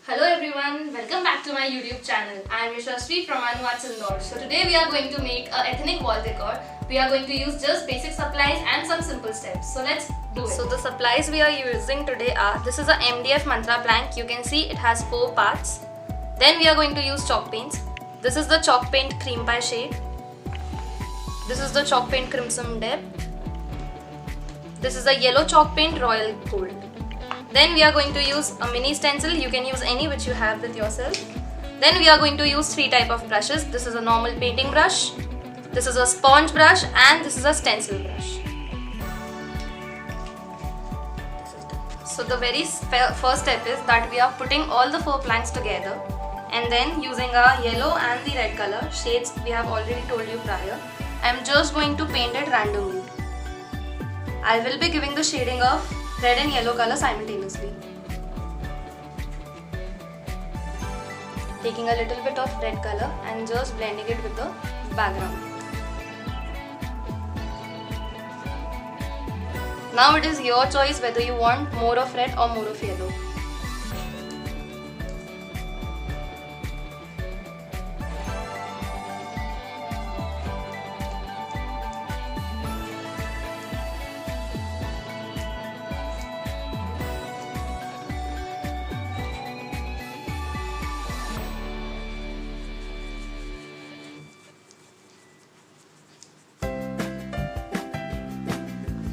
Hello everyone, welcome back to my YouTube channel. I am Yashasvi from Arts Indoors. So today we are going to make a ethnic wall decor. We are going to use just basic supplies and some simple steps. So let's do it. So the supplies we are using today are, this is a MDF mantra plank. You can see it has 4 parts. Then we are going to use chalk paints. This is the chalk paint cream pie shade. This is the chalk paint crimson depth. This is a yellow chalk paint royal gold. Then we are going to use a mini stencil. You can use any which you have with yourself. Then we are going to use 3 types of brushes. This is a normal painting brush, this is a sponge brush, and this is a stencil brush. So the very first step is that we are putting all the 4 planks together, and then using our yellow and the red color shades we have already told you prior, I am just going to paint it randomly. I will be giving the shading of red and yellow color simultaneously. Taking a little bit of red color and just blending it with the background. Now it is your choice whether you want more of red or more of yellow.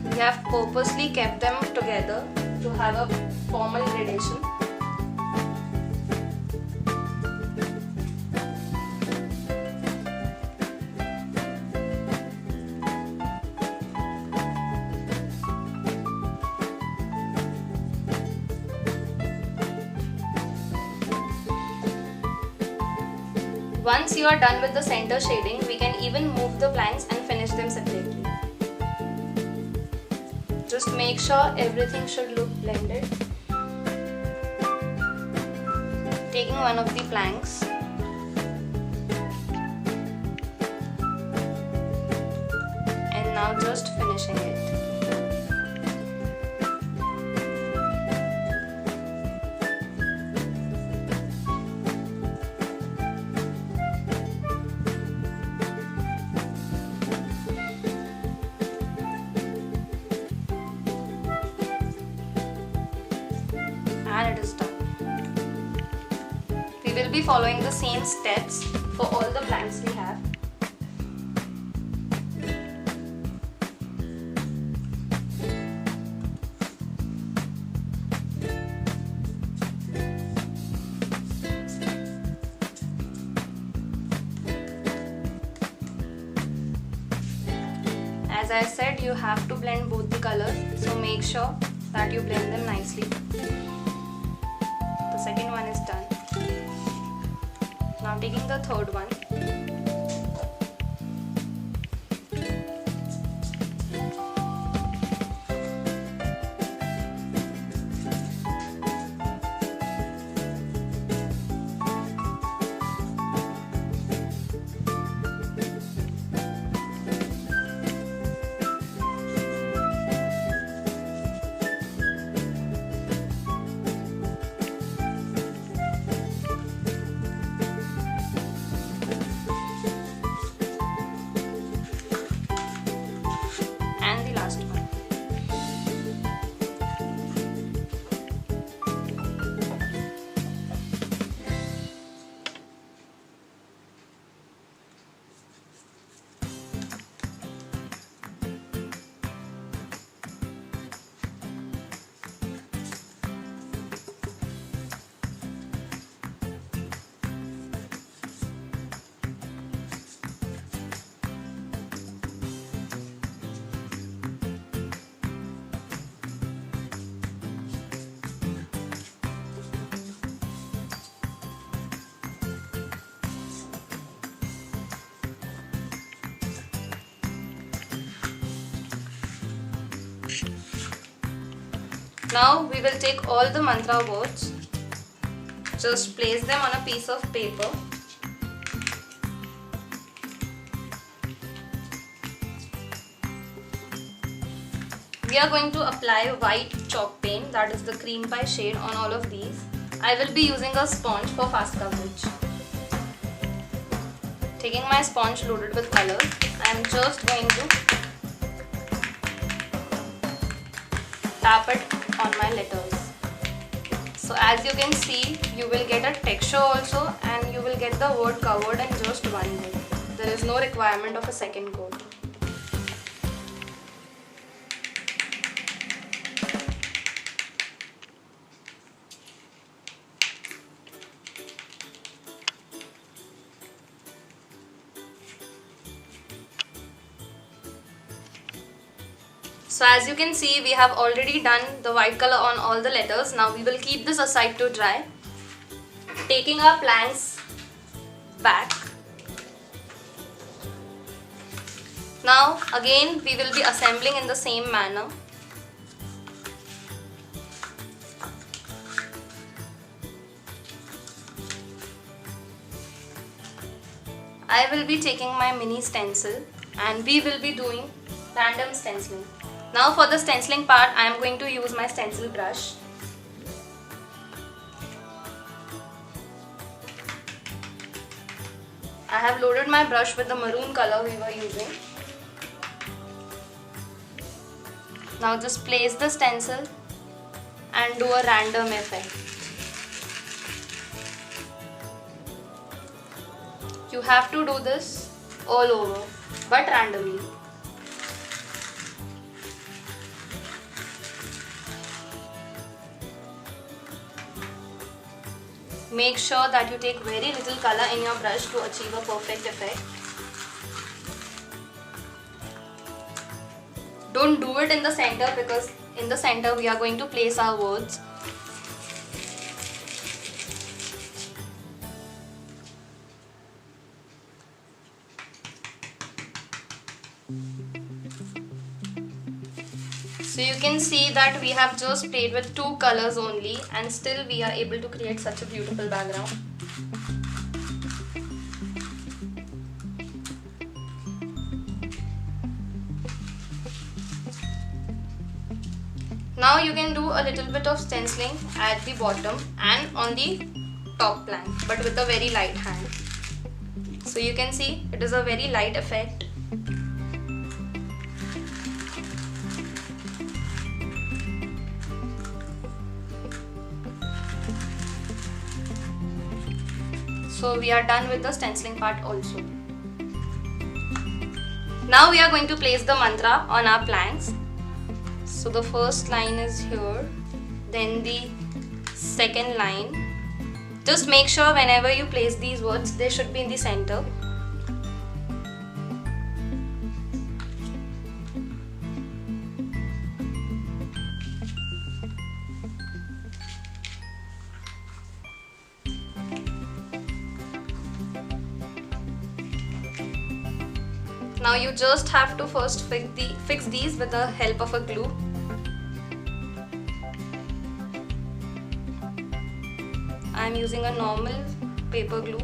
We have purposely kept them together to have a formal gradation. Once you are done with the center shading, we can even move the planks and finish them separately. Just make sure everything should look blended. Taking one of the planks and now just finishing it. And it is done. We will be following the same steps for all the planks we have. As I said, you have to blend both the colors, so make sure that you blend them nicely. The second one is done. Now taking the third one. And the last one. Now we will take all the mantra words, just place them on a piece of paper. We are going to apply white chalk paint, that is the cream pie shade, on all of these. I will be using a sponge for fast coverage. Taking my sponge loaded with colors, I am just going to tap it on my letters. So as you can see, you will get a texture also, and you will get the word covered in just one go. There is no requirement of a second coat. So as you can see, we have already done the white color on all the letters. Now we will keep this aside to dry. Taking our planks back. Now again we will be assembling in the same manner. I will be taking my mini stencil and we will be doing random stenciling. Now for the stenciling part, I am going to use my stencil brush. I have loaded my brush with the maroon color we were using. Now just place the stencil and do a random effect. You have to do this all over, but randomly. Make sure that you take very little color in your brush to achieve a perfect effect. Don't do it in the center, because in the center we are going to place our words. So you can see that we have just played with two colors only, and still we are able to create such a beautiful background. Now you can do a little bit of stenciling at the bottom and on the top plank, but with a very light hand. So you can see it is a very light effect. So we are done with the stenciling part also. Now we are going to place the mantra on our planks. So the first line is here, then the second line. Just make sure whenever you place these words, they should be in the center. Now you just have to first fix these with the help of a glue. I am using a normal paper glue.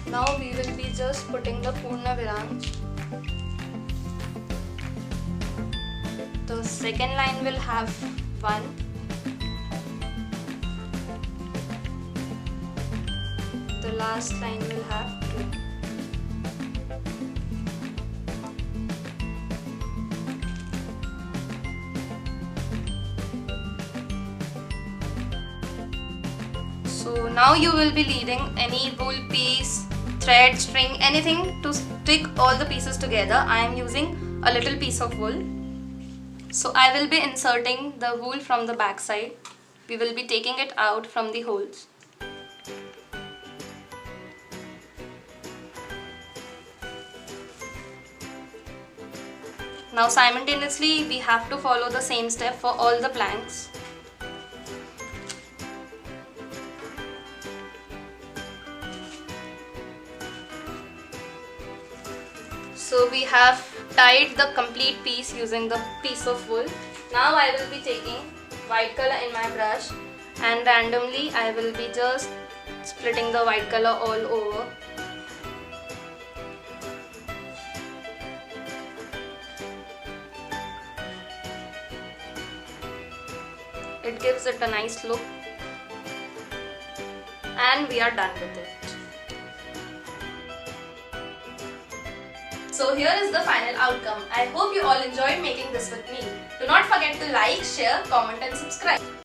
Now we will be just putting the Purna Viram. The second line will have 1. The last line will have 2. So now you will be leading any wool piece, thread, string, anything to stick all the pieces together. I am using a little piece of wool. So I will be inserting the wool from the back side. We will be taking it out from the holes. Now simultaneously we have to follow the same step for all the planks. So we have tied the complete piece using the piece of wool. Now I will be taking white color in my brush and randomly I will be just splitting the white color all over. It gives it a nice look, and we are done with it. So here is the final outcome. I hope you all enjoyed making this with me. Do not forget to like, share, comment and subscribe.